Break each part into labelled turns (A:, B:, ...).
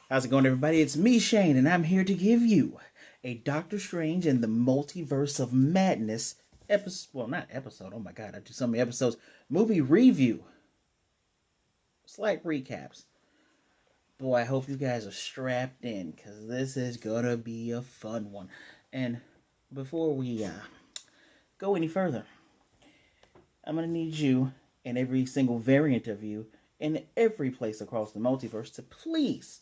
A: How's it going, everybody? It's me, Shane, and I'm here to give you a Doctor Strange and the Multiverse of Madness episode. Well, not episode. Oh my god, I do so many episodes. Movie review. Slight recaps. Boy, I hope you guys are strapped in because this is gonna be a fun one. And before we go any further, I'm gonna need you and every single variant of you in every place across the multiverse to please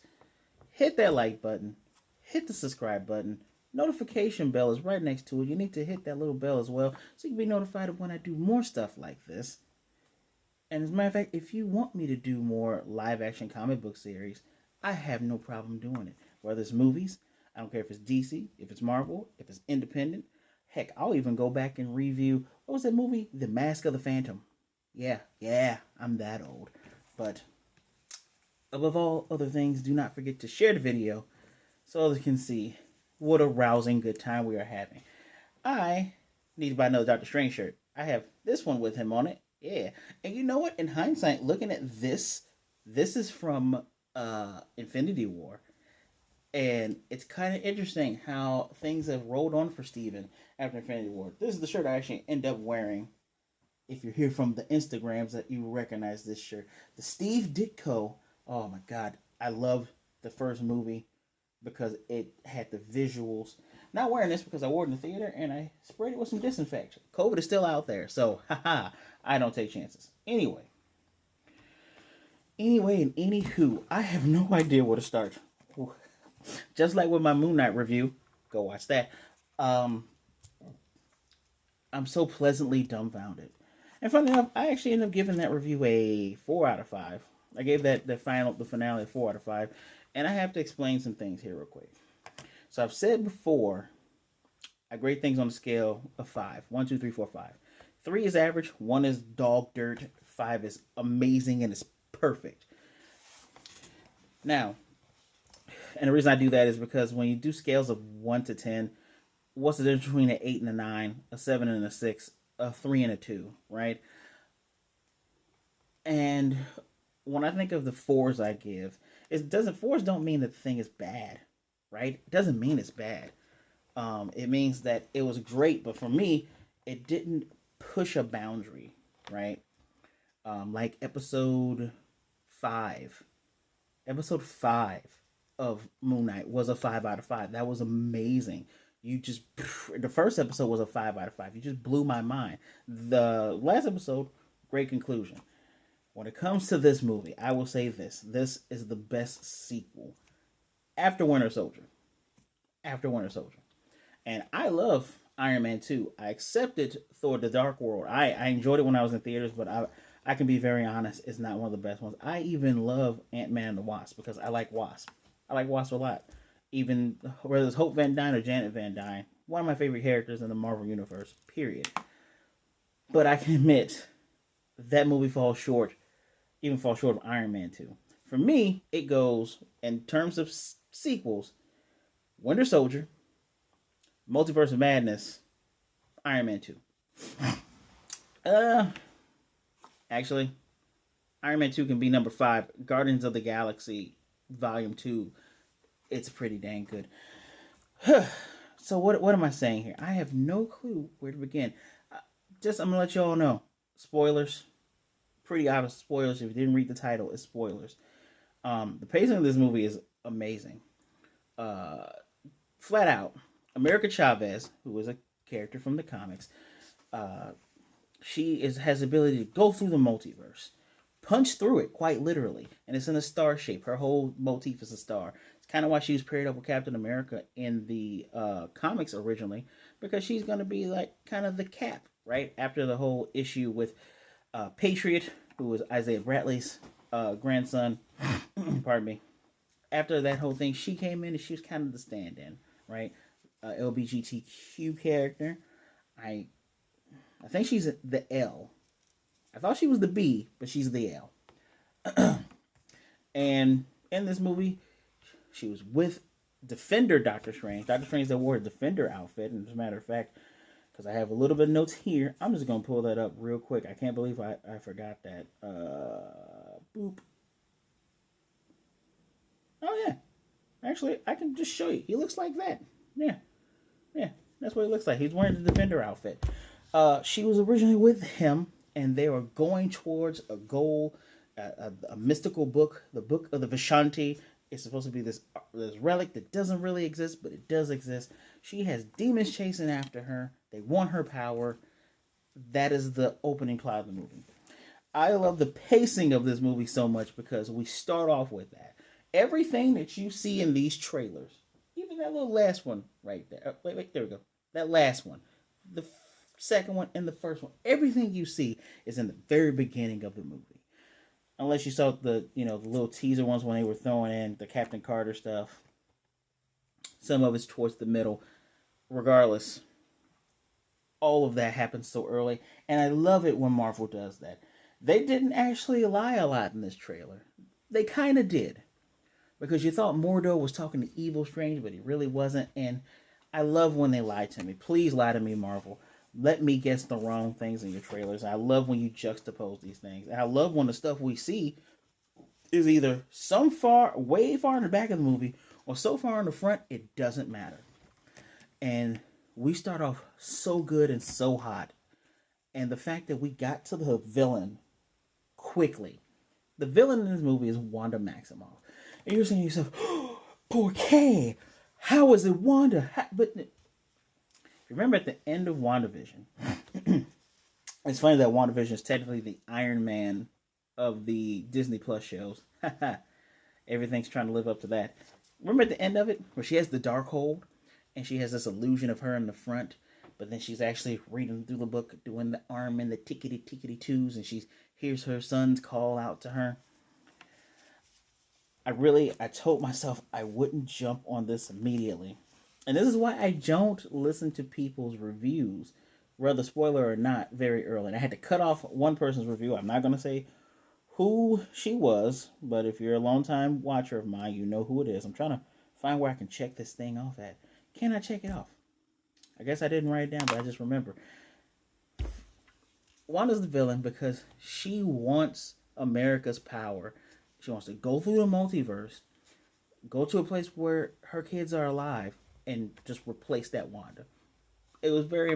A: hit that like button, hit the subscribe button. Notification bell is right next to it. You need to hit that little bell as well so you can be notified of when I do more stuff like this. And as a matter of fact, if you want me to do more live action comic book series, I have no problem doing it. Whether it's movies, I don't care if it's DC, if it's Marvel, if it's independent. Heck, I'll even go back and review, what was that movie? The Mask of the Phantom. Yeah, I'm that old. But above all other things, do not forget to share the video so others can see what a rousing good time we are having. I need to buy another Doctor Strange shirt. I have this one with him on it. Yeah. And you know what? In hindsight, looking at this is from Infinity War. And it's kind of interesting how things have rolled on for Steven after Infinity War. This is the shirt I actually end up wearing. If you're here from the Instagrams, that you recognize this shirt. The Steve Ditko. Oh my God. I love the first movie because it had the visuals. Not wearing this because I wore it in the theater and I sprayed it with some disinfection. COVID is still out there, so haha, I don't take chances. Anyway, and anywho, I have no idea where to start. Just like with my Moon Knight review, go watch that. Um, I'm so pleasantly dumbfounded. And funny enough, I actually ended up giving that review a 4 out of 5. I gave the finale a 4 out of 5, and I have to explain some things here real quick. So I've said before, I grade things on a scale of 5. 1, 2, 3, 4, 5. 3 is average. 1 is dog dirt. 5 is amazing and it's perfect. Now, and the reason I do that is because when you do scales of 1 to 10, what's the difference between an 8 and a 9, a 7 and a 6, a 3 and a 2, right? And when I think of the 4s I give, it doesn't 4s don't mean that the thing is bad, right? It doesn't mean it's bad. It means that it was great, but for me, it didn't push a boundary, right? Like five, episode five of Moon Knight was a 5 out of 5. That was amazing. You just the first episode was a 5 out of 5. You just blew my mind. The last episode, great conclusion. When it comes to this movie, I will say this: this is the best sequel after Winter Soldier. After Winter Soldier. And I love Iron Man 2. I accepted Thor the Dark World. I enjoyed it when I was in theaters, but I can be very honest, it's not one of the best ones. I even love Ant-Man and the Wasp because I like Wasp. I like Wasp a lot. Even whether it's Hope Van Dyne or Janet Van Dyne, one of my favorite characters in the Marvel Universe, period. But I can admit, that movie falls short, even falls short of Iron Man 2. For me, it goes, in terms of sequels, Winter Soldier, Multiverse of Madness, Iron Man 2. Uh, Actually, Iron Man 2 can be number 5. Guardians of the Galaxy Volume 2, it's pretty dang good. So what am I saying here? I have no clue where to begin. I'm going to let you all know. Spoilers. Pretty obvious spoilers. If you didn't read the title, it's spoilers. The pacing of this movie is amazing. Flat out, America Chavez, who is a character from the comics, has the ability to go through the multiverse, punch through it quite literally, and it's in a star shape. Her whole motif is a star. It's kind of why she was paired up with Captain America in the comics originally, because she's going to be like kind of the Cap, right? After the whole issue with Patriot, who was Isaiah Bradley's grandson. Pardon me. After that whole thing, she came in and she was kind of the stand-in, right? LBGTQ character. I think she's the L. I thought she was the B, but she's the L. And in this movie, she was with Defender Doctor Strange. Doctor Strange that wore a Defender outfit. And as a matter of fact, because I have a little bit of notes here, I'm just going to pull that up real quick. I can't believe I forgot that. Boop. Oh, yeah. Actually, I can just show you. He looks like that. Yeah, yeah, that's what he looks like. He's wearing the Defender outfit. She was originally with him, and they were going towards a goal, a mystical book, the Book of the Vishanti. It's supposed to be this relic that doesn't really exist, but it does exist. She has demons chasing after her. They want her power. That is the opening plot of the movie. I love the pacing of this movie so much because we start off with that. Everything that you see in these trailers, even that little last one right there. Wait, there we go. That last one. The second one and the first one. Everything you see is in the very beginning of the movie. Unless you saw the little teaser ones when they were throwing in the Captain Carter stuff. Some of it's towards the middle. Regardless, all of that happens so early, and I love it when Marvel does that. They didn't actually lie a lot in this trailer. They kind of did, because you thought Mordo was talking to Evil Strange, but he really wasn't. And I love when they lie to me. Please lie to me, Marvel. Let me guess the wrong things in your trailers. I love when you juxtapose these things. And I love when the stuff we see is either way far in the back of the movie, or so far in the front it doesn't matter. And we start off so good and so hot. And the fact that we got to the villain quickly. The villain in this movie is Wanda Maximoff. And you're saying to yourself, oh, poor Kay. How is it Wanda? But remember at the end of WandaVision, it's funny that WandaVision is technically the Iron Man of the Disney Plus shows. Everything's trying to live up to that. Remember at the end of it, where she has the Darkhold, and she has this illusion of her in the front, but then she's actually reading through the book, doing the arm and the tickety tickety twos, and she hears her son's call out to her. I told myself I wouldn't jump on this immediately. And this is why I don't listen to people's reviews, whether spoiler or not, very early. And I had to cut off one person's review. I'm not going to say who she was, but if you're a long-time watcher of mine, you know who it is. I'm trying to find where I can check this thing off at. Can I check it off? I guess I didn't write it down, but I just remember. Wanda's the villain because she wants America's power. She wants to go through the multiverse, go to a place where her kids are alive, and just replace that Wanda. It was very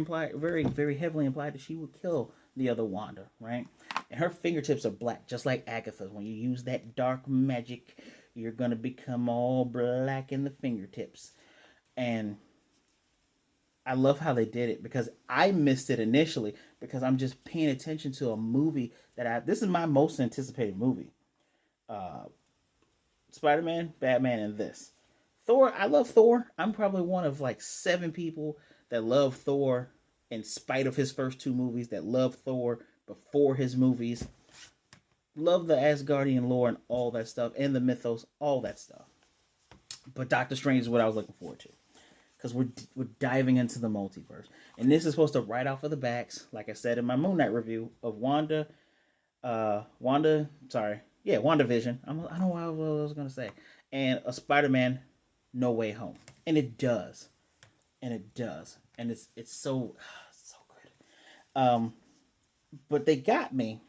A: heavily implied that she would kill the other Wanda, right? And her fingertips are black, just like Agatha's. When you use that dark magic, you're gonna become all black in the fingertips. And I love how they did it because I missed it initially because I'm just paying attention to a movie this is my most anticipated movie. Uh, Spider-Man, Batman, and this. Thor, I love Thor. I'm probably one of like 7 people that love Thor in spite of his first 2 movies, that love Thor before his movies. Love the Asgardian lore and all that stuff, and the mythos, all that stuff. But Doctor Strange is what I was looking forward to. Because we're diving into the multiverse. And this is supposed to right off of the backs, like I said in my Moon Knight review, of WandaVision. I don't know what I was going to say. And a Spider-Man No Way Home. And it does. And it does. And it's so good. But they got me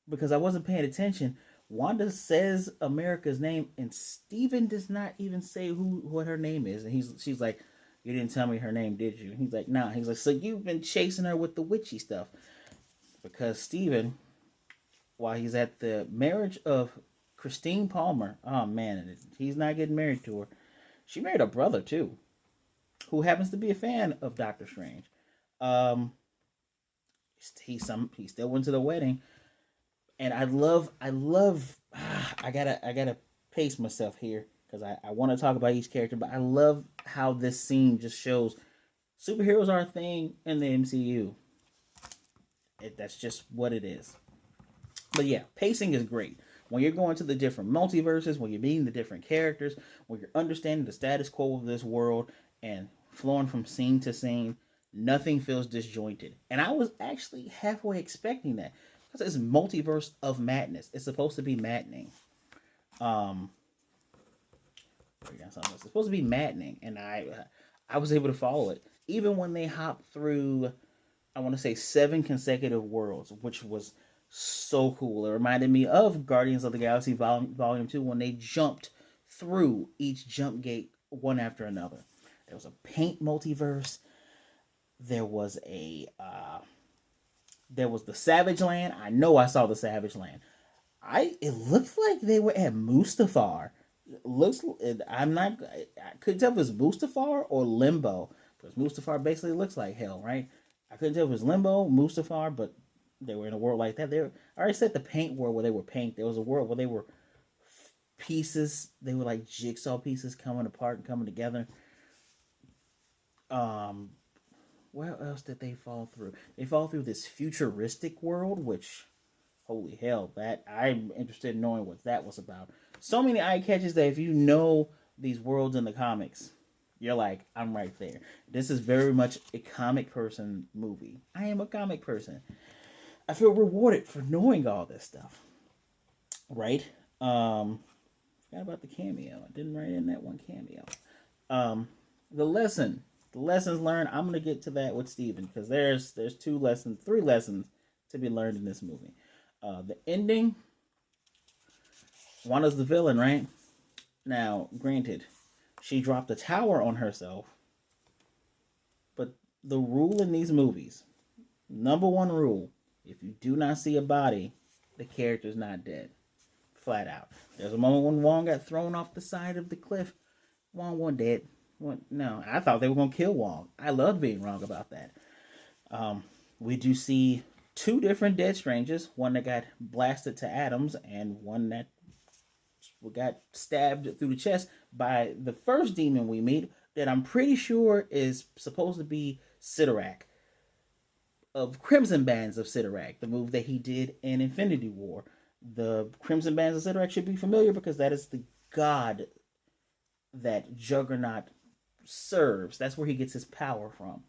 A: because I wasn't paying attention. Wanda says America's name, and Steven does not even say what her name is. And she's like, "You didn't tell me her name, did you?" And he's like, "Nah." He's like, "So you've been chasing her with the witchy stuff?" Because Steven, while he's at the marriage of Christine Palmer, oh man, he's not getting married to her. She married a brother too, who happens to be a fan of Doctor Strange. Um, he still went to the wedding, and I love. I gotta pace myself here because I want to talk about each character, but I love how this scene just shows superheroes are a thing in the MCU. That's just what it is. But yeah, pacing is great. When you're going to the different multiverses, when you're meeting the different characters, when you're understanding the status quo of this world and flowing from scene to scene, nothing feels disjointed. And I was actually halfway expecting that. Because it's multiverse of madness. It's supposed to be maddening. Um it's supposed to be maddening. And I was able to follow it. Even when they hopped through, I want to say 7 consecutive worlds, which was so cool. It reminded me of Guardians of the Galaxy Volume 2 when they jumped through each jump gate one after another. There was a paint multiverse. There was the Savage Land. I know I saw the Savage Land. It looks like they were at Mustafar. Looks I'm not I couldn't tell if it was Mustafar or Limbo because Mustafar basically looks like hell, right? I couldn't tell if it was Limbo, Mustafar, but they were in a world like that. I already said the paint world where they were paint. There was a world where they were pieces. They were like jigsaw pieces coming apart and coming together. Um, where else did they fall through? They fall through this futuristic world, which holy hell, that I'm interested in knowing what that was about. So many eye catches that if you know these worlds in the comics, you're like, I'm right there. This is very much a comic person movie. I am a comic person. I feel rewarded for knowing all this stuff. Right? Forgot about the cameo. I didn't write in that one cameo. Um, the lesson. The lessons learned. I'm gonna get to that with Steven because there's three lessons to be learned in this movie. The ending. Wanda's the villain, right? Now, granted, she dropped a tower on herself, but the rule in these movies, number one rule, if you do not see a body, the character's not dead. Flat out. There's a moment when Wong got thrown off the side of the cliff. Wong wasn't dead. No, I thought they were going to kill Wong. I loved being wrong about that. We do see two different dead strangers. One that got blasted to atoms and one that got stabbed through the chest by the first demon we meet that I'm pretty sure is supposed to be Sidorak of Crimson Bands of Sidorak, the move that he did in Infinity War. The Crimson Bands of Sidorak should be familiar because that is the god that Juggernaut serves. That's where he gets his power from.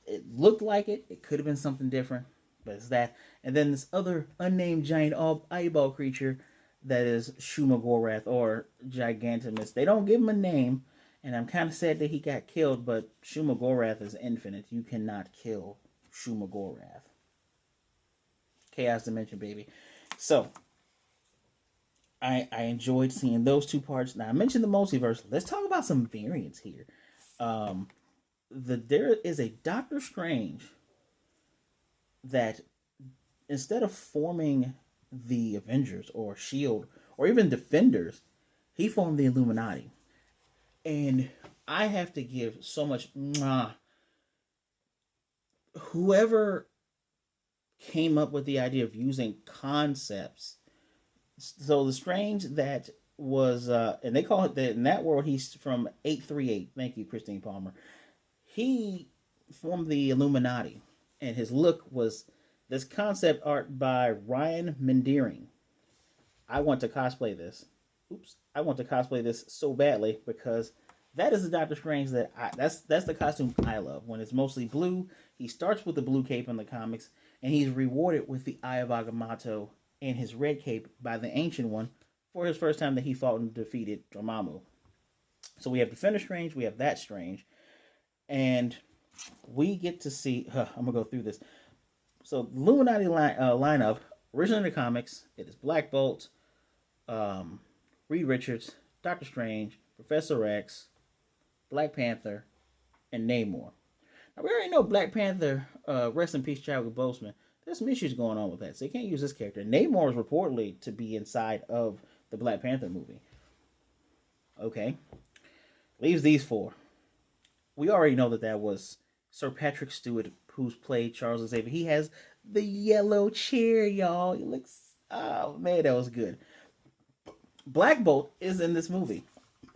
A: It looked like it. It could have been something different, but it's that. And then this other unnamed giant eyeball creature that is Shumagorath or Gigantimus. They don't give him a name, and I'm kind of sad that he got killed, but Shumagorath is infinite. You cannot kill Shumagorath. Chaos Dimension, baby. So, I enjoyed seeing those two parts. Now, I mentioned the multiverse. Let's talk about some variants here. There is a Doctor Strange that instead of forming the Avengers or Shield or even Defenders, he formed the Illuminati. And I have to give so much whoever came up with the idea of using concepts. So the Strange that was and they call it that in that world he's from 838. Thank you, Christine Palmer. He formed the Illuminati, and his look was this concept art by Ryan Mendeering. I want to cosplay this. Oops, I want to cosplay this so badly because that is the Doctor Strange that's the costume I love. When it's mostly blue, he starts with the blue cape in the comics, and he's rewarded with the Eye of Agamotto and his red cape by the Ancient One for his first time that he fought and defeated Dormammu. So we have Defender Strange, we have that Strange, and we get to see. I'm gonna go through this. So the Illuminati lineup, originally in the comics, it is Black Bolt, Reed Richards, Doctor Strange, Professor X, Black Panther, and Namor. Now we already know Black Panther. Rest in peace, Chadwick Boseman. There's some issues going on with that, so you can't use this character. Namor is reportedly to be inside of the Black Panther movie. Okay, leaves these four. We already know that was Sir Patrick Stewart, who's played Charles Xavier. He has the yellow chair, y'all. He looks, oh man, that was good. Black Bolt is in this movie.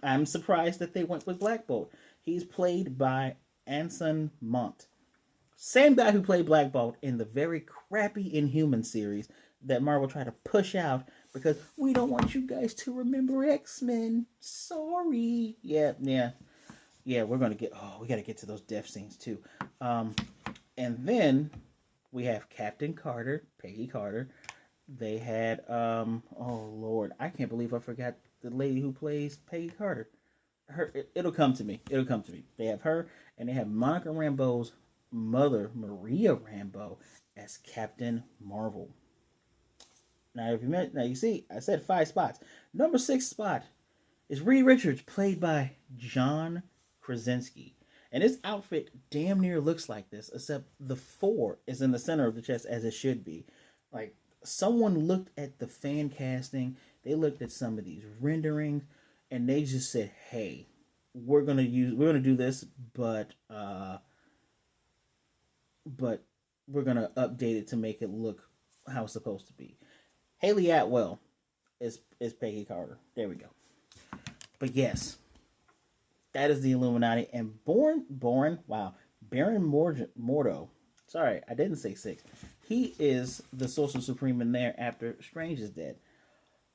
A: I'm surprised that they went with Black Bolt. He's played by Anson Mount. Same guy who played Black Bolt in the very crappy Inhuman series that Marvel tried to push out because we don't want you guys to remember X-Men. Sorry. Yeah. We're gonna we gotta get to those death scenes too. And then we have Captain Carter, Peggy Carter. They had oh Lord, I can't believe I forgot the lady who plays Peggy Carter. It'll come to me. They have her, and they have Monica Rambeau's mother, Maria Rambeau, as Captain Marvel. Now, you see, I said 5 spots. Number 6 spot is Reed Richards, played by John Krasinski. And his outfit damn near looks like this, except the 4 is in the center of the chest as it should be. Like, someone looked at the fan casting, they looked at some of these renderings, and they just said, "Hey, we're gonna do this, but we're gonna update it to make it look how it's supposed to be." Haley Atwell is Peggy Carter. There we go. But yes, that is the Illuminati. And Baron Mordo. Sorry, I didn't say 6. He is the Sorcerer Supreme in there after Strange is dead.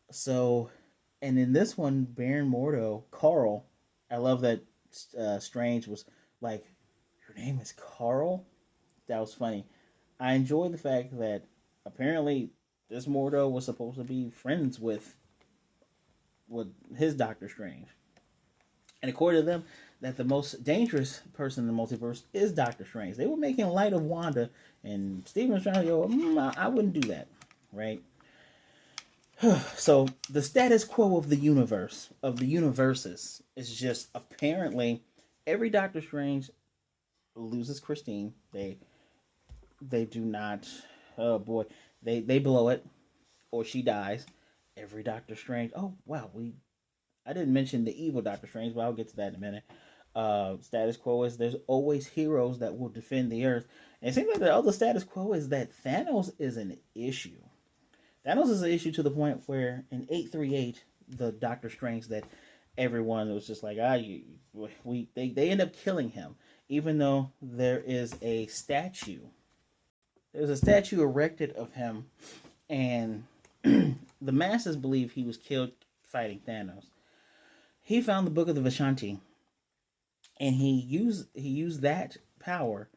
A: So, and in this one, Baron Mordo, Carl, I love that Strange was like, "Your name is Carl?" That was funny. I enjoy the fact that apparently this Mordo was supposed to be friends with his Doctor Strange. And according to them, that the most dangerous person in the multiverse is Doctor Strange. They were making light of Wanda, and Steven was trying to go, I wouldn't do that, right? So the status quo of the universes, is just apparently every Doctor Strange loses Christine. They do not. Oh boy, they blow it, or she dies. Every Doctor Strange. Oh wow, I didn't mention the evil Doctor Strange, but I'll get to that in a minute. Status quo is there's always heroes that will defend the Earth. And it seems like the other status quo is that Thanos is an issue. Thanos is an issue to the point where in 838, the Doctor Strange that everyone was just like, they end up killing him, even though there is a statue. There's a statue erected of him, and the masses believe he was killed fighting Thanos. He found the Book of the Vishanti, and he used that power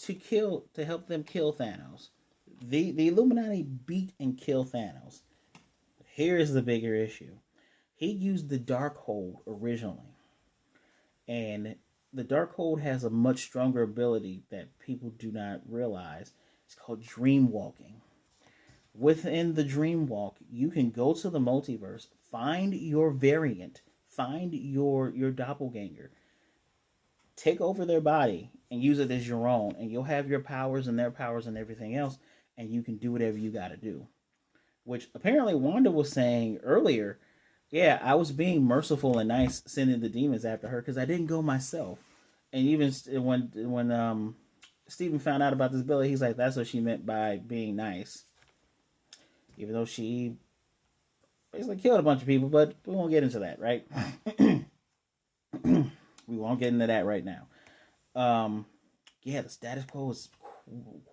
A: to help them kill Thanos. The Illuminati beat and kill Thanos. Here is the bigger issue. He used the Darkhold originally, and the Darkhold has a much stronger ability that people do not realize. It's called Dreamwalking. Within the Dreamwalk, you can go to the multiverse, find your variant, find your doppelganger, take over their body and use it as your own, and you'll have your powers and their powers and everything else, and you can do whatever you got to do. Which apparently Wanda was saying earlier, yeah, I was being merciful and nice sending the demons after her because I didn't go myself. And even when Stephen found out about this ability, he's like, that's what she meant by being nice. Even though she basically killed a bunch of people, but we won't get into that, right? We won't get into that right now. Yeah, the status quo is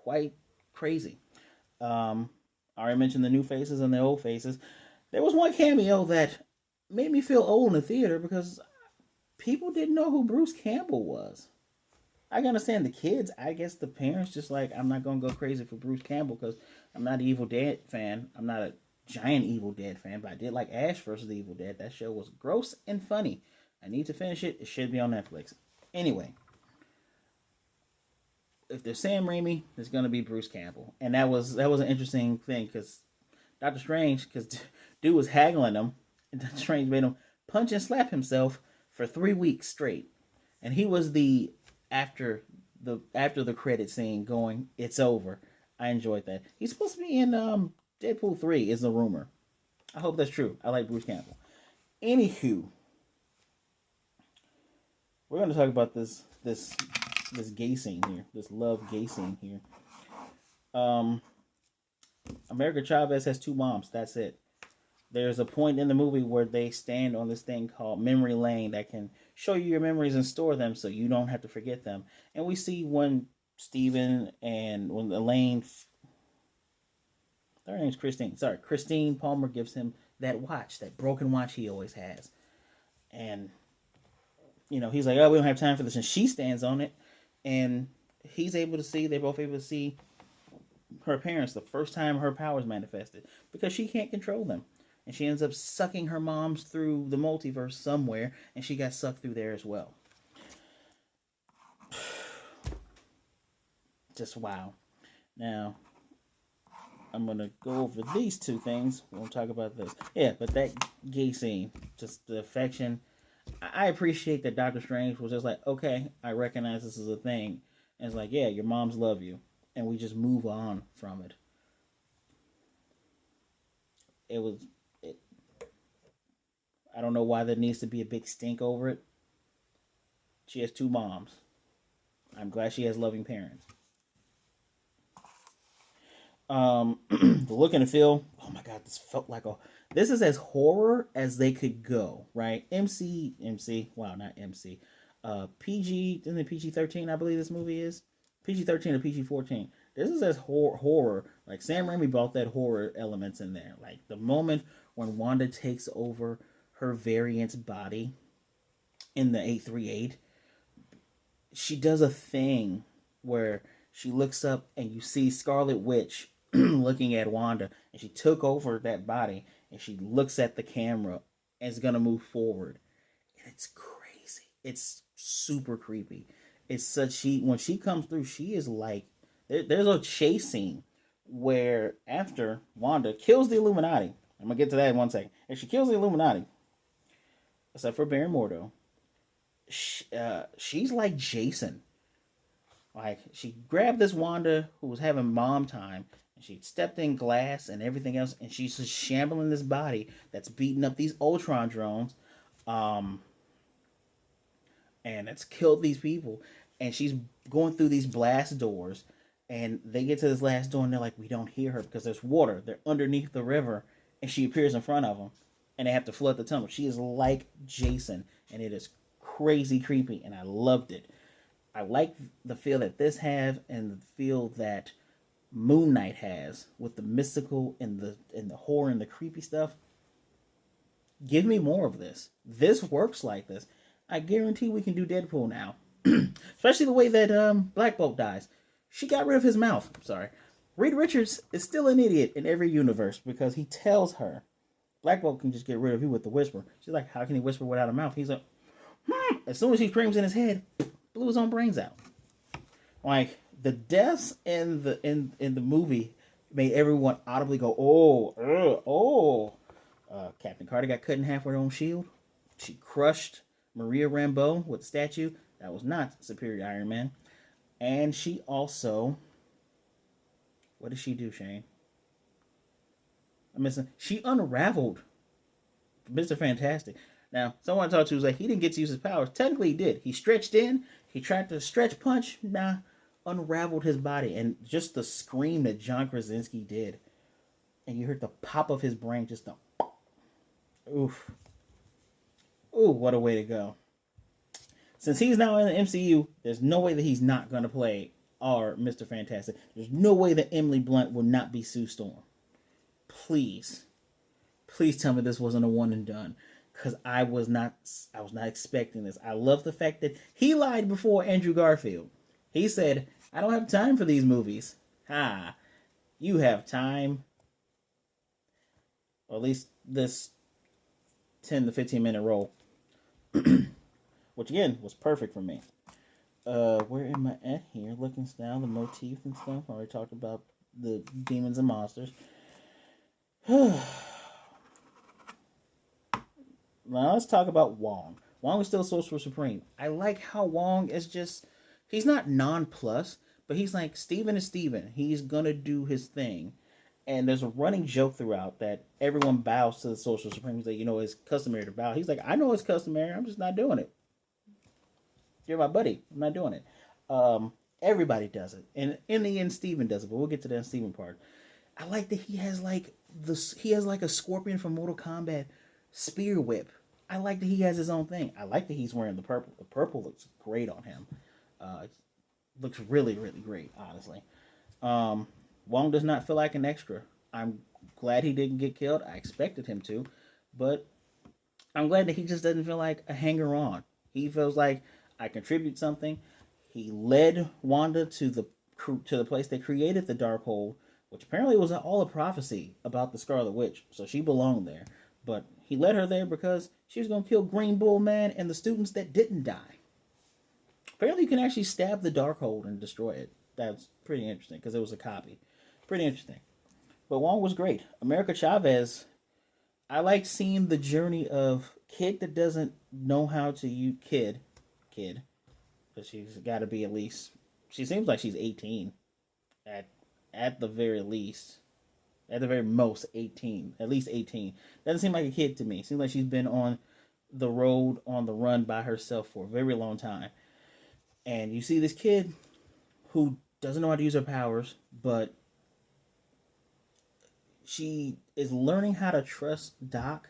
A: quite crazy. I already mentioned the new faces and the old faces. There was one cameo that made me feel old in the theater because people didn't know who Bruce Campbell was. I can understand the kids. I guess the parents just like, I'm not gonna go crazy for Bruce Campbell because I'm not an Evil Dead fan. I'm not a giant Evil Dead fan, but I did like Ash vs. the Evil Dead. That show was gross and funny. I need to finish it. It should be on Netflix. Anyway, if there's Sam Raimi, there's gonna be Bruce Campbell, and that was an interesting thing because Doctor Strange, because dude was haggling him, and Doctor Strange made him punch and slap himself for 3 weeks straight, and he was the after the credit scene going, it's over. I enjoyed that. He's supposed to be in Deadpool 3 is the rumor. I hope that's true. I like Bruce Campbell. Anywho, we're going to talk about this gay scene here, this love gay scene here. Um, America Chavez has 2 moms. That's it. There's a point in the movie where they stand on this thing called memory lane that can show you your memories and store them so you don't have to forget them. And we see when Steven and when Elaine, her name's Christine. Sorry, Christine Palmer gives him that watch, that broken watch he always has. And, he's like, oh, we don't have time for this. And she stands on it. And they're both able to see her parents the first time her powers manifested because she can't control them. And she ends up sucking her moms through the multiverse somewhere, and she got sucked through there as well. Just wow. Now, I'm gonna go over these two things. We'll talk about this. Yeah, but that gay scene, just the affection. I appreciate that Doctor Strange was just like, okay, I recognize this is a thing. And it's like, yeah, your moms love you. And we just move on from it. It was, it, I don't know why there needs to be a big stink over it. She has two moms. I'm glad she has loving parents. The look and the feel. Oh my god, this felt like a. This is as horror as they could go, right? MC. Wow, not MC. PG. Isn't it PG-13? I believe this movie is PG-13 or PG-14. This is as horror. Like Sam Raimi brought that horror elements in there. Like the moment when Wanda takes over her variant's body in the 838, she does a thing where she looks up and you see Scarlet Witch looking at Wanda, and she took over that body, and she looks at the camera and is gonna move forward. And it's crazy. It's super creepy. It's such she when she comes through, she is like there's a chase scene where after Wanda kills the Illuminati, I'm gonna get to that in 1 second. And she kills the Illuminati, except for Baron Mordo. She's like Jason. Like she grabbed this Wanda who was having mom time, and she stepped in glass and everything else, and she's just shambling this body that's beating up these Ultron drones, um, and it's killed these people. And she's going through these blast doors, and they get to this last door, and they're like, "We don't hear her because there's water. They're underneath the river," and she appears in front of them, and they have to flood the tunnel. She is like Jason, and it is crazy creepy, and I loved it. I like the feel that this has, and the feel that Moon Knight has with the mystical and the horror and the creepy stuff. Give me more of this. This works like this. I guarantee we can do Deadpool now, especially the way that Black Bolt dies. She got rid of his mouth. Sorry, Reed Richards is still an idiot in every universe because he tells her Black Bolt can just get rid of you with the whisper. She's like, how can he whisper without a mouth? He's like, as soon as he screams in his head, blew his own brains out. Like the deaths in the movie made everyone audibly go, "Oh, oh!" Captain Carter got cut in half with her own shield. She crushed Maria Rambeau with the statue. That was not Superior Iron Man. And she also, what did she do, Shane? I'm missing. She unraveled Mr. Fantastic. Now, someone I talked to was like, he didn't get to use his powers. Technically, he did. He stretched in. He tried to stretch punch. Nah, unraveled his body. And just the scream that John Krasinski did. And you heard the pop of his brain just the oof. Ooh, what a way to go. Since he's now in the MCU, there's no way that he's not going to play our Mr. Fantastic. There's no way that Emily Blunt will not be Sue Storm. Please. Please tell me this wasn't a one and done. Because I was not expecting this. I love the fact that he lied before Andrew Garfield. He said, I don't have time for these movies. Ha. You have time. Or at least this 10 to 15 minute role. Which again was perfect for me. Where am I at here? Looking down the motif and stuff. I already talked about the demons and monsters. Now let's talk about Wong. Wong is still Sorcerer Supreme. I like how Wong is just, he's not nonplussed, but he's like, Steven is Steven. He's gonna do his thing. And there's a running joke throughout that everyone bows to the Sorcerer Supreme. He's like, it's customary to bow. He's like, I know it's customary, I'm just not doing it. You're my buddy. I'm not doing it. Everybody does it. And in the end, Steven does it, but we'll get to that Steven part. I like that he has like a scorpion from Mortal Kombat spear whip. I like that he has his own thing. I like that he's wearing the purple. The purple looks great on him. It looks really, really great, honestly. Wong does not feel like an extra. I'm glad he didn't get killed. I expected him to, but I'm glad that he just doesn't feel like a hanger-on. He feels like I contribute something. He led Wanda to the place they created the Darkhold, which apparently was all a prophecy about the Scarlet Witch, so she belonged there. But he led her there because she was going to kill Green Bull Man and the students that didn't die. Apparently you can actually stab the Darkhold and destroy it. That's pretty interesting because it was a copy. Pretty interesting. But Wong was great. America Chavez, I like seeing the journey of kid that doesn't know how to use kid, but she's got to be at least. She seems like she's 18 at at the very least, at the very most 18, at least 18. Doesn't seem like a kid to me. Seems like she's been on the road on the run by herself for a very long time. And you see this kid who doesn't know how to use her powers, but she is learning how to trust Doc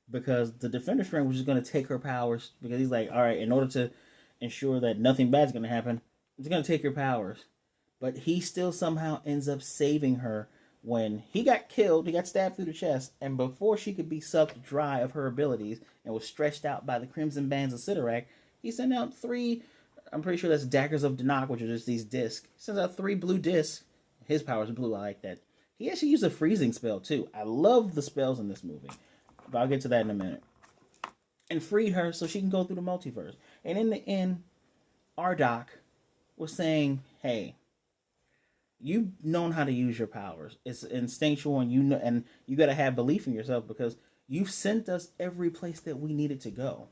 A: because the Defender Strength was just going to take her powers because he's like, all right, in order to ensure that nothing bad's going to happen, it's going to take your powers. But he still somehow ends up saving her when he got killed. He got stabbed through the chest, and before she could be sucked dry of her abilities and was stretched out by the Crimson Bands of Sidorak, he sent out three. I'm pretty sure that's daggers of Danak, which are just these discs. He sends out three blue discs. His powers are blue. I like that. He actually used a freezing spell too. I love the spells in this movie, but I'll get to that in a minute. And freed her so she can go through the multiverse. And in the end, our Doc was saying, "Hey, you've known how to use your powers. It's instinctual, and you know, and you got to have belief in yourself because you've sent us every place that we needed to go.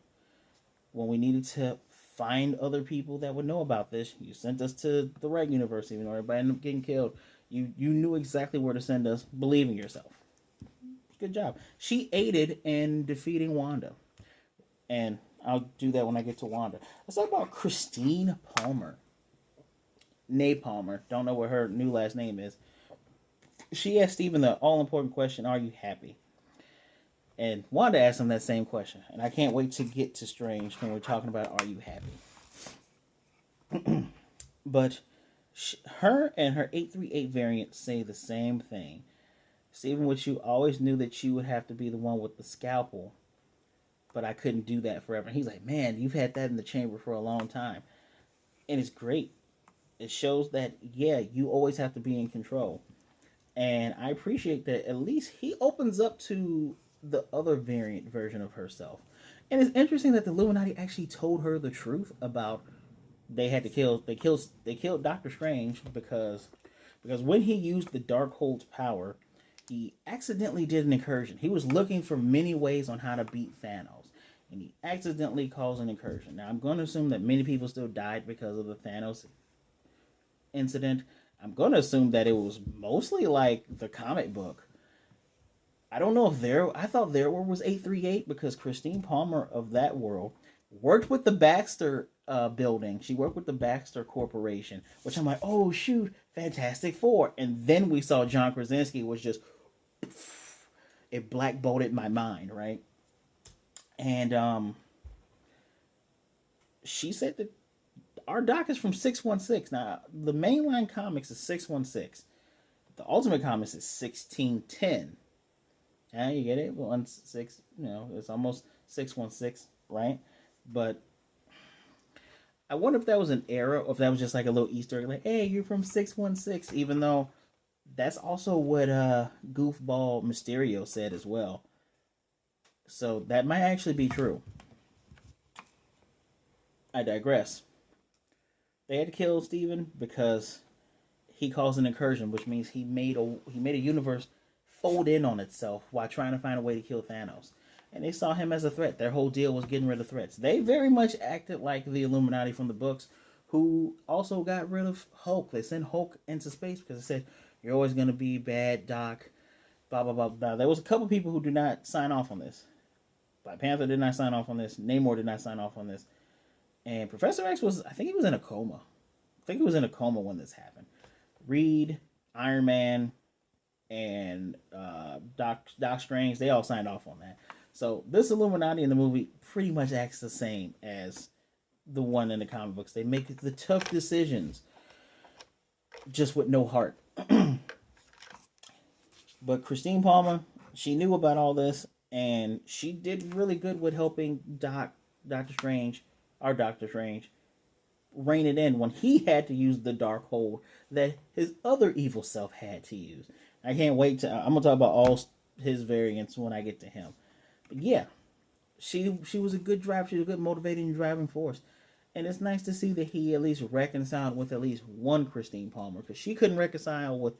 A: When we needed to find other people that would know about this, you sent us to the right universe, even though everybody ended up getting killed. You knew exactly where to send us. Believe in yourself. Good job." She aided in defeating Wanda, and I'll do that when I get to Wanda. Let's talk about Christine Palmer. Nay Palmer. Don't know what her new last name is. She asked Steven the all important question, "Are you happy?" And Wanda asked him that same question. And I can't wait to get to Strange when we're talking about "Are you happy?" But her and her 838 variant say the same thing. Steven, which you always knew that you would have to be the one with the scalpel, but I couldn't do that forever. And he's like, "Man, you've had that in the chamber for a long time." And it's great. It shows that, yeah, you always have to be in control. And I appreciate that at least he opens up to the other variant version of herself. And it's interesting that the Illuminati actually told her the truth about they killed Doctor Strange because when he used the Darkhold's power, he accidentally did an incursion. He was looking for many ways on how to beat Thanos, and he accidentally caused an incursion. Now I'm going to assume that many people still died because of the Thanos incident. I'm going to assume that it was mostly like the comic book. I don't know if I thought their world was 838 because Christine Palmer of that world worked with the Baxter building. She worked with the Baxter Corporation, which I'm like, oh shoot, Fantastic Four. And then we saw John Krasinski was just, it black bolted my mind, right? And she said that our doc is from 616. Now, the mainline comics is 616. The Ultimate Comics is 1610. Yeah, you get it? 1-6, it's almost 616, right? But I wonder if that was an error or if that was just like a little Easter egg, like, hey, you're from 616, even though that's also what Goofball Mysterio said as well. So that might actually be true. I digress. They had to kill Steven because he caused an incursion, which means he made a universe fold in on itself while trying to find a way to kill Thanos. And they saw him as a threat. Their whole deal was getting rid of threats. They very much acted like the Illuminati from the books, who also got rid of Hulk. They sent Hulk into space because they said, "You're always going to be bad, Doc." Blah blah blah blah. There was a couple people who did not sign off on this. Black Panther did not sign off on this. Namor did not sign off on this. And Professor X I think he was in a coma. I think he was in a coma when this happened. Reed, Iron Man, and Doc Strange, they all signed off on that. So this Illuminati in the movie pretty much acts the same as the one in the comic books. They make the tough decisions, just with no heart. But Christine Palmer, she knew about all this, and she did really good with helping Doctor Strange, our Doctor Strange, rein it in when he had to use the dark hold that his other evil self had to use. I can't wait I'm gonna talk about all his variants when I get to him. But yeah, she was a good driver. She was a good motivating driving force, and it's nice to see that he at least reconciled with at least one Christine Palmer, because she couldn't reconcile with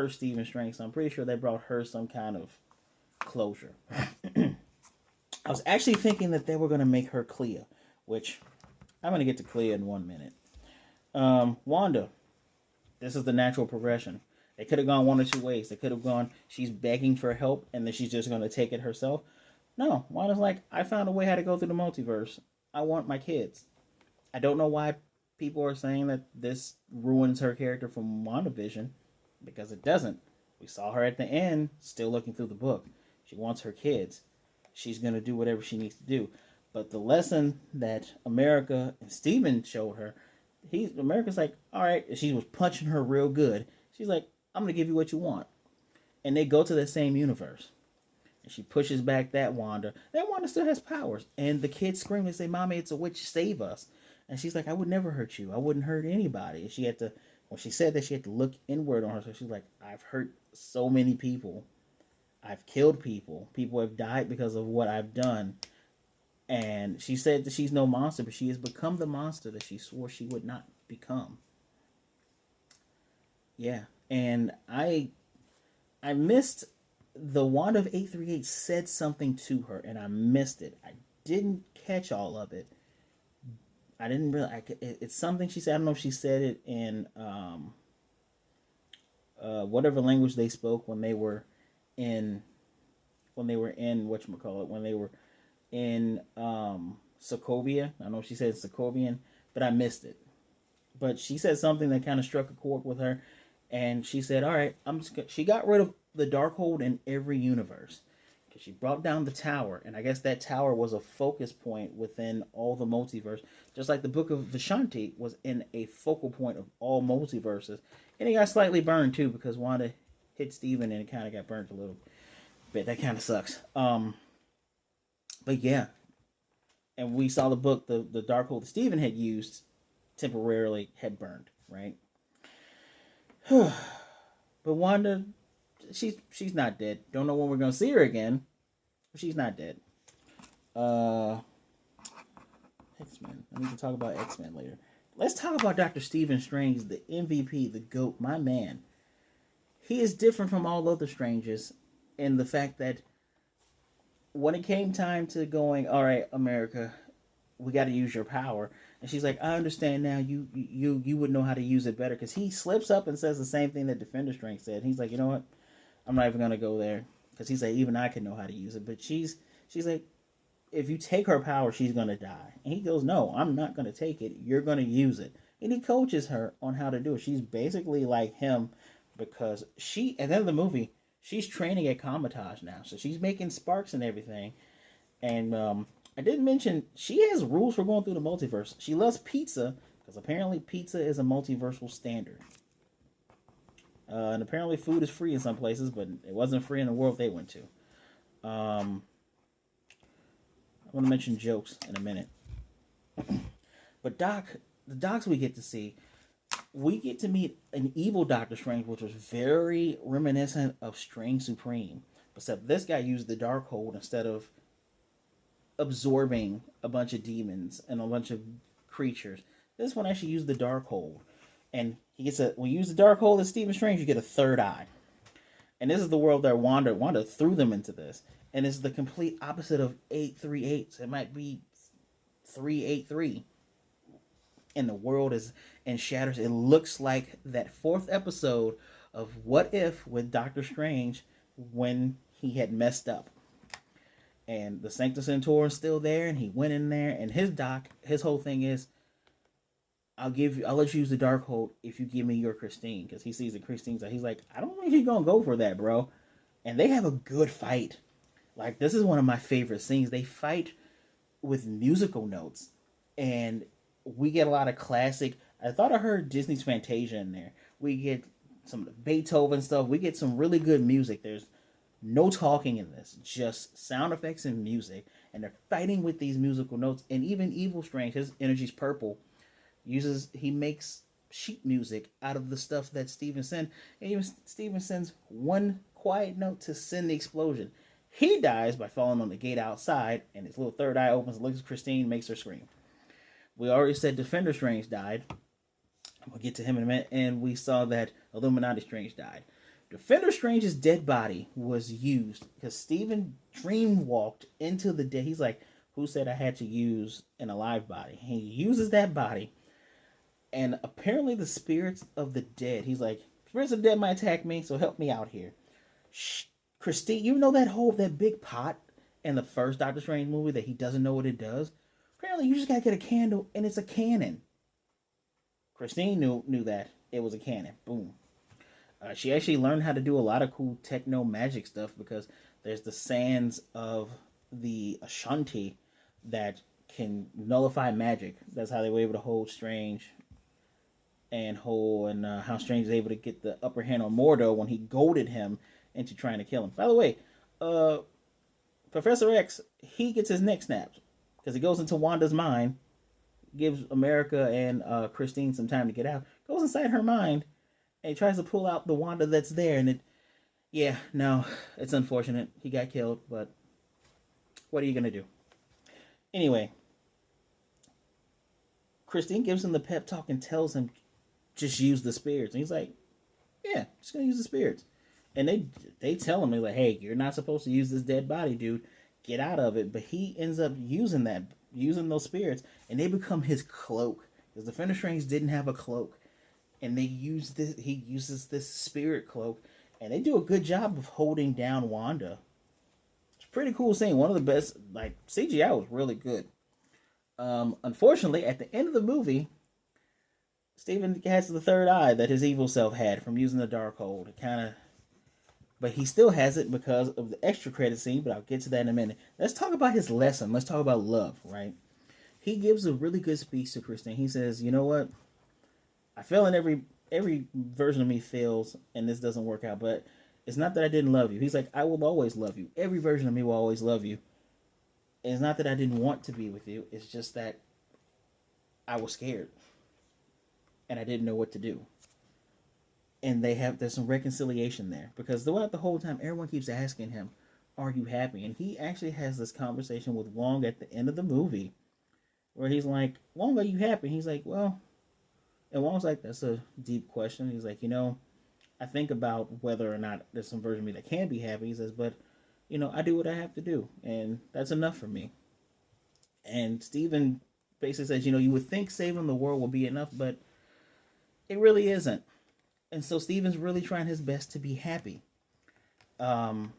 A: her Stephen Strange. So I'm pretty sure they brought her some kind of closure. I was actually thinking that they were going to make her Clea, which I'm going to get to Clea in 1 minute. Wanda, this is the natural progression. They could have gone one or two ways. They could have gone, she's begging for help, and then she's just going to take it herself. No, Wanda's like, I found a way how to go through the multiverse. I want my kids. I don't know why people are saying that this ruins her character from WandaVision, because it doesn't. We saw her at the end, still looking through the book. She wants her kids. She's going to do whatever she needs to do. But the lesson that America and Steven showed her, America's like, all right, she was punching her real good. She's like, I'm going to give you what you want. And they go to the same universe. And she pushes back that Wanda. That Wanda still has powers. And the kids scream and say, Mommy, it's a witch, save us. And she's like, I would never hurt you. I wouldn't hurt anybody. And she had to, when she said that, she had to look inward on herself. She's like, I've hurt so many people. I've killed people. People have died because of what I've done. And she said that she's no monster, but she has become the monster that she swore she would not become. Yeah. And I missed the Wanda of 838 said something to her, and I missed it. I didn't catch all of it. I didn't really. It's something she said. I don't know if she said it in whatever language they spoke when they were in whatchamacallit, when they were in Sokovia. I don't know if she said Sokovian, but I missed it. But she said something that kind of struck a chord with her, and she said, "All right, she got rid of the Darkhold in every universe. Because she brought down the tower, and I guess that tower was a focus point within all the multiverse, just like the Book of Vishanti was in a focal point of all multiverses. And it got slightly burned too, because Wanda hit Steven and it kind of got burnt a little bit. That kind of sucks. But yeah, and we saw the book, the Darkhold that Steven had used temporarily had burned, right? But Wanda, she's not dead. Don't know when we're gonna see her again, but she's not dead. X-Men. I need to talk about X-Men later. Let's talk about Dr. Stephen Strange, the MVP, the GOAT, my man. He is different from all other Stranges in the fact that when it came time to going, all right, America, we got to use your power. And she's like, I understand now. You would know how to use it better, because he slips up and says the same thing that Defender Strange said. He's like, you know what? I'm not even gonna go there, because he's like, even I can know how to use it. But she's like, if you take her power, she's gonna die. And he goes, no, I'm not gonna take it. You're gonna use it. And he coaches her on how to do it. She's basically like him, because she, at the end of the movie, she's training at Comatage now, so she's making sparks and everything. And I didn't mention she has rules for going through the multiverse. She loves pizza, because apparently pizza is a multiversal standard. And apparently food is free in some places, but it wasn't free in the world they went to. I want to mention jokes in a minute. But the docs we get to see, we get to meet an evil Doctor Strange, which was very reminiscent of Strange Supreme. Except this guy used the Darkhold instead of absorbing a bunch of demons and a bunch of creatures. This one actually used the Darkhold. And he gets when you use the Darkhold as Stephen Strange, you get a third eye. And this is the world that Wanda threw them into this. And it's the complete opposite of 838. So it might be 383. And the world is in shatters. It looks like that fourth episode of What If with Doctor Strange when he had messed up. And the Sanctus Centaur is still there, and he went in there, and his whole thing is, I'll let you use the Darkhold if you give me your Christine, because he sees that Christine's he's like, I don't think he's gonna go for that, bro. And they have a good fight. Like, this is one of my favorite scenes. They fight with musical notes, and we get a lot of classic. I thought I heard Disney's Fantasia in there. We get some Beethoven stuff. We get some really good music. There's no talking in this, just sound effects and music, and they're fighting with these musical notes. And even Evil Strange, his energy's purple. He makes sheet music out of the stuff that Steven sent. And even Steven sends one quiet note to send the explosion. He dies by falling on the gate outside, and his little third eye opens, looks at Christine, makes her scream. We already said Defender Strange died. We'll get to him in a minute. And we saw that Illuminati Strange died. Defender Strange's dead body was used because Steven dreamwalked into the dead. He's like, who said I had to use an alive body? He uses that body, and apparently the spirits of the dead. He's like, spirits of the dead might attack me, so help me out here. Shh, Christine, you know that big pot in the first Doctor Strange movie that he doesn't know what it does? Apparently, you just gotta get a candle, and it's a cannon. Christine knew that it was a cannon. Boom. She actually learned how to do a lot of cool techno magic stuff because there's the sands of the Ashanti that can nullify magic. That's how they were able to hold Strange and how Strange is able to get the upper hand on Mordo when he goaded him into trying to kill him. By the way, Professor X, he gets his neck snapped because he goes into Wanda's mind, gives America and Christine some time to get out, goes inside her mind, and he tries to pull out the Wanda that's there, and it's unfortunate. He got killed, but what are you gonna do? Anyway, Christine gives him the pep talk and tells him just use the spirits, and he's like, yeah, just gonna use the spirits. And they tell him, they're like, hey, you're not supposed to use this dead body, dude. Get out of it. But he ends up using those spirits, and they become his cloak. Because the Defender Strange didn't have a cloak, and he uses this spirit cloak, and they do a good job of holding down Wanda. It's a pretty cool scene. One of the best. Like, CGI was really good. Unfortunately, at the end of the movie, Steven has the third eye that his evil self had from using the Darkhold. But he still has it because of the extra credit scene, but I'll get to that in a minute. Let's talk about his lesson. Let's talk about love, right? He gives a really good speech to Christine. He says, you know what? I feel in every version of me fails, and this doesn't work out, but it's not that I didn't love you. He's like, I will always love you. Every version of me will always love you. And it's not that I didn't want to be with you. It's just that I was scared, and I didn't know what to do. And there's some reconciliation there because throughout the whole time, everyone keeps asking him, "Are you happy?" And he actually has this conversation with Wong at the end of the movie, where he's like, "Wong, are you happy?" And he's like, "Well," and Wong's like, "That's a deep question." He's like, I think about whether or not there's some version of me that can be happy. He says, "But, I do what I have to do, and that's enough for me." And Steven basically says, you would think saving the world will be enough, but it really isn't. And so Steven's really trying his best to be happy. Um,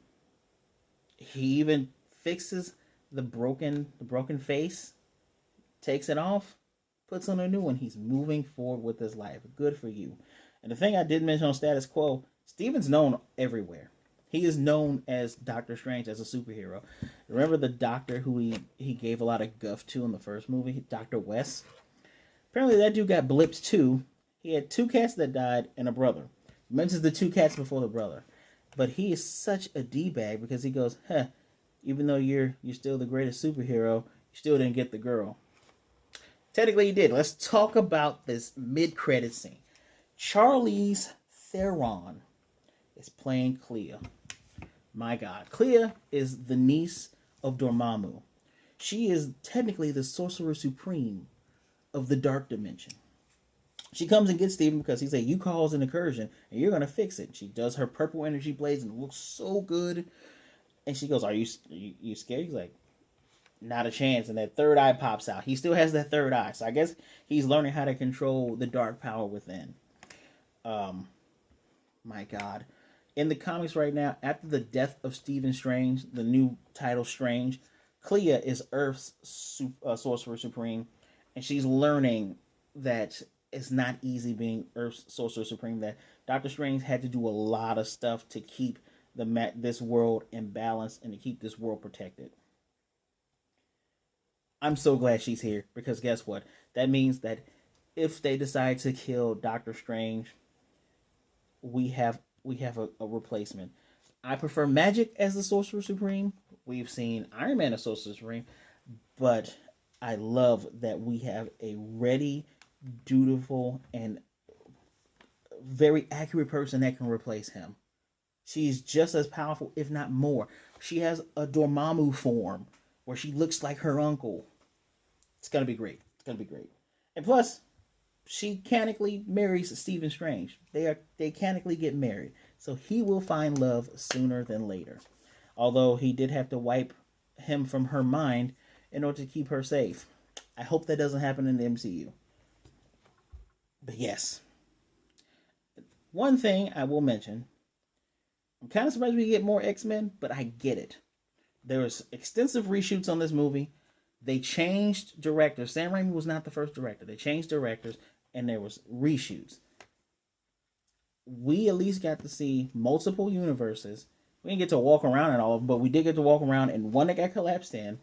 A: he even fixes the broken face, takes it off, puts on a new one. He's moving forward with his life. Good for you. And the thing I did mention on Status Quo, Steven's known everywhere. He is known as Doctor Strange, as a superhero. Remember the doctor who he gave a lot of guff to in the first movie, Dr. West? Apparently that dude got blipped too. He had two cats that died and a brother. He mentions the two cats before the brother. But he is such a D-bag because he goes, even though you're still the greatest superhero, you still didn't get the girl. Technically he did. Let's talk about this mid-credit scene. Charlize Theron is playing Clea. My God. Clea is the niece of Dormammu. She is technically the sorcerer supreme of the dark dimension. She comes and gets Steven because he's like, you caused an incursion and you're going to fix it. She does her purple energy blades and it looks so good. And she goes, are you scared? He's like, not a chance. And that third eye pops out. He still has that third eye. So I guess he's learning how to control the dark power within. My God. In the comics right now, after the death of Stephen Strange, the new title Strange, Clea is Earth's sorcerer supreme. And she's learning that it's not easy being Earth's sorcerer supreme. That Doctor Strange had to do a lot of stuff to keep this world in balance and to keep this world protected. I'm so glad she's here because guess what? That means that if they decide to kill Doctor Strange, we have a replacement. I prefer Magic as the Sorcerer Supreme. We've seen Iron Man as Sorcerer Supreme, but I love that we have a ready, dutiful, and very accurate person that can replace him. She's just as powerful, if not more. She has a Dormammu form where she looks like her uncle. It's gonna be great. It's gonna be great. And plus, she canonically marries Stephen Strange. They canonically get married. So he will find love sooner than later. Although he did have to wipe him from her mind in order to keep her safe. I hope that doesn't happen in the MCU. But yes, one thing I will mention, I'm kind of surprised we get more X-Men, but I get it. There was extensive reshoots on this movie. They changed directors. Sam Raimi was not the first director. They changed directors, and there was reshoots. We at least got to see multiple universes. We didn't get to walk around in all of them, but we did get to walk around in one that got collapsed in,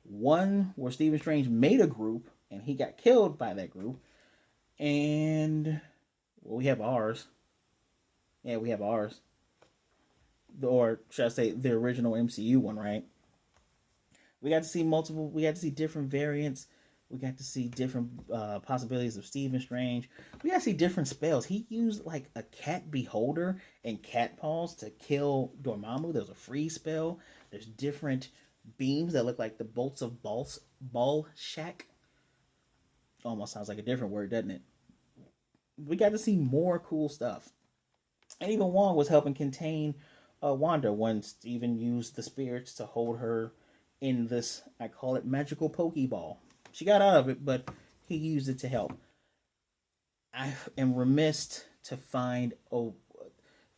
A: one where Stephen Strange made a group and he got killed by that group, and well, we have ours. Yeah, we have ours. Or should I say the original MCU one, right? We got to see multiple. We got to see different variants. We got to see different possibilities of Stephen Strange. We got to see different spells. He used like a cat beholder and cat paws to kill Dormammu. There's a freeze spell. There's different beams that look like the bolts of Ball Shack. Almost sounds like a different word, doesn't it? We got to see more cool stuff. And even Wong was helping contain Wanda when Steven used the spirits to hold her in this, I call it magical Pokeball. She got out of it, but he used it to help. I am remiss to find, oh,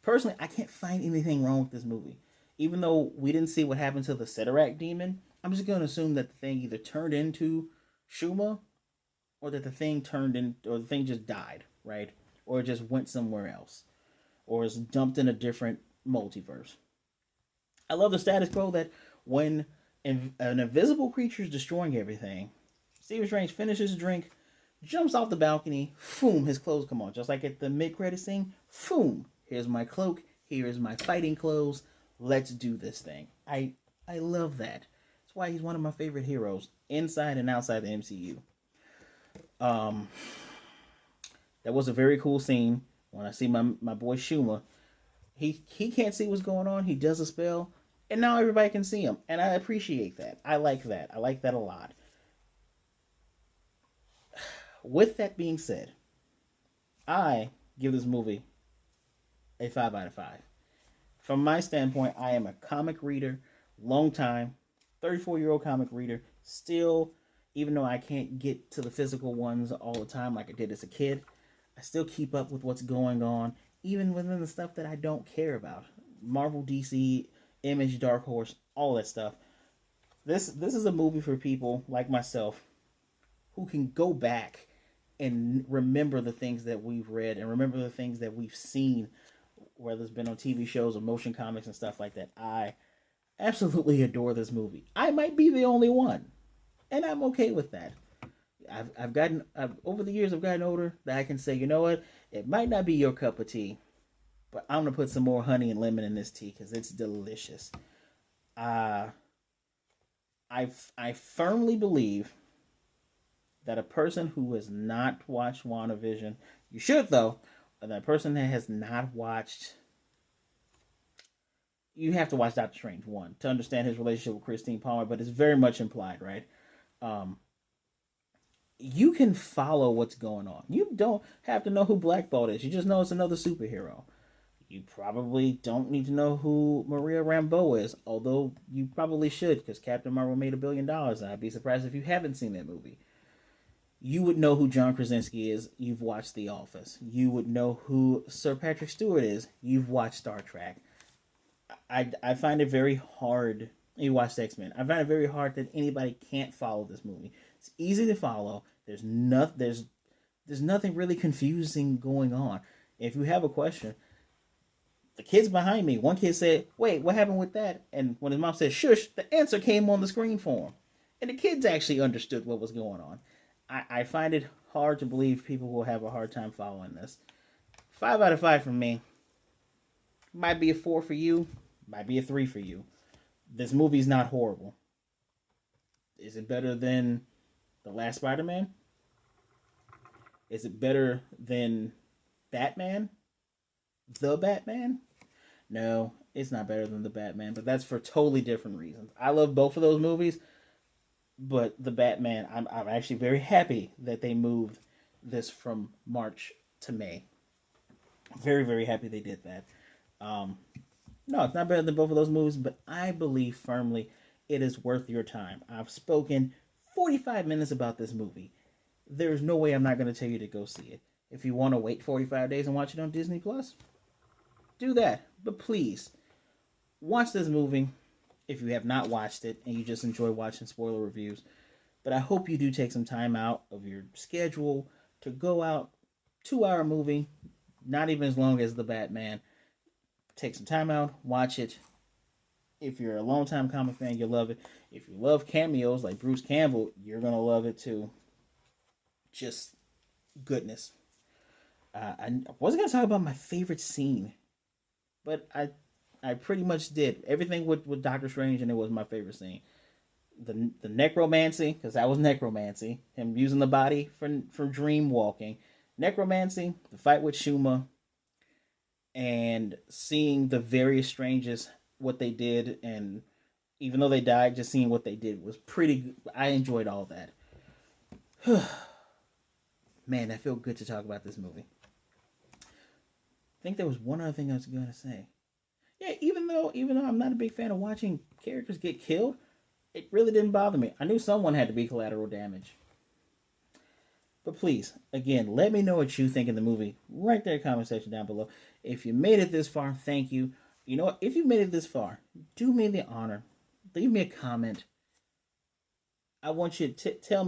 A: personally, I can't find anything wrong with this movie. Even though we didn't see what happened to the Ceterac demon, I'm just going to assume that the thing either turned into Shuma or that the thing turned in, or the thing just died, right? Or it just went somewhere else, or is dumped in a different multiverse. I love the status quo that when an invisible creature is destroying everything, Stephen Strange finishes his drink, jumps off the balcony, boom, his clothes come on. Just like at the mid-credit scene, boom, here's my cloak, here's my fighting clothes, let's do this thing. I love that. That's why he's one of my favorite heroes, inside and outside the MCU. Um, that was a very cool scene when I see my boy Shuma. He can't see what's going on. He does a spell, and now everybody can see him, and I appreciate that. I like that. I like that a lot. With that being said, I give this movie a 5 out of 5. From my standpoint, I am a comic reader, long time, 34-year-old comic reader. Still, even though I can't get to the physical ones all the time like I did as a kid, I still keep up with what's going on, even within the stuff that I don't care about. Marvel, DC, Image, Dark Horse, all that stuff. This is a movie for people like myself who can go back and remember the things that we've read and remember the things that we've seen, whether it's been on TV shows or motion comics and stuff like that. I absolutely adore this movie. I might be the only one, and I'm okay with that. Over the years I've gotten older that I can say, you know what, it might not be your cup of tea, but I'm gonna put some more honey and lemon in this tea because it's delicious. Uh, I firmly believe that a person who has not watched WandaVision, you should though, but that person that has not watched, you have to watch Doctor Strange one to understand his relationship with Christine Palmer, but it's very much implied, right? Um, you can follow what's going on. You don't have to know who Black Bolt is. You just know it's another superhero. You probably don't need to know who Maria Rambeau is, although you probably should, because Captain Marvel made $1 billion, and I'd be surprised if you haven't seen that movie. You would know who John Krasinski is. You've watched The Office. You would know who Sir Patrick Stewart is. You've watched Star Trek. I find it very hard. You watched X-Men. I find it very hard that anybody can't follow this movie. It's easy to follow. There's nothing really confusing going on. If you have a question, the kids behind me, one kid said, "Wait, what happened with that?" And when his mom said, "Shush," the answer came on the screen for him, and the kids actually understood what was going on. I find it hard to believe people will have a hard time following this. 5 out of 5 from me. Might be a 4 for you. Might be a 3 for you. This movie's not horrible. Is it better than the last Spider-Man? Is it better than Batman? The Batman? No, it's not better than the Batman, but that's for totally different reasons. I love both of those movies, but the Batman, I'm actually very happy that they moved this from March to May. Very, very happy they did that. Um, no, it's not better than both of those movies, but I believe firmly it is worth your time. I've spoken 45 minutes about this movie. There's no way I'm not going to tell you to go see it. If you want to wait 45 days and watch it on Disney Plus, do that. But please, watch this movie if you have not watched it and you just enjoy watching spoiler reviews. But I hope you do take some time out of your schedule to go out. 2 hour movie, not even as long as The Batman. Take some time out, watch it. If you're a longtime comic fan, you'll love it. If you love cameos like Bruce Campbell, you're gonna love it too. Just goodness. I wasn't gonna talk about my favorite scene, but I pretty much did everything with Doctor Strange, and it was my favorite scene. The necromancy, because that was necromancy. Him using the body for Dreamwalking, necromancy. The fight with Shuma, and seeing the various strangers what they did, and even though they died, just seeing what they did was pretty good. I enjoyed all that. Man, that felt good to talk about this movie. I think there was one other thing I was gonna say. Yeah, even though I'm not a big fan of watching characters get killed, it really didn't bother me. I knew someone had to be collateral damage. But please, again, let me know what you think of the movie right there in the comment section down below. If you made it this far, thank you. You know what? If you made it this far, do me the honor. Leave me a comment. I want you to tell me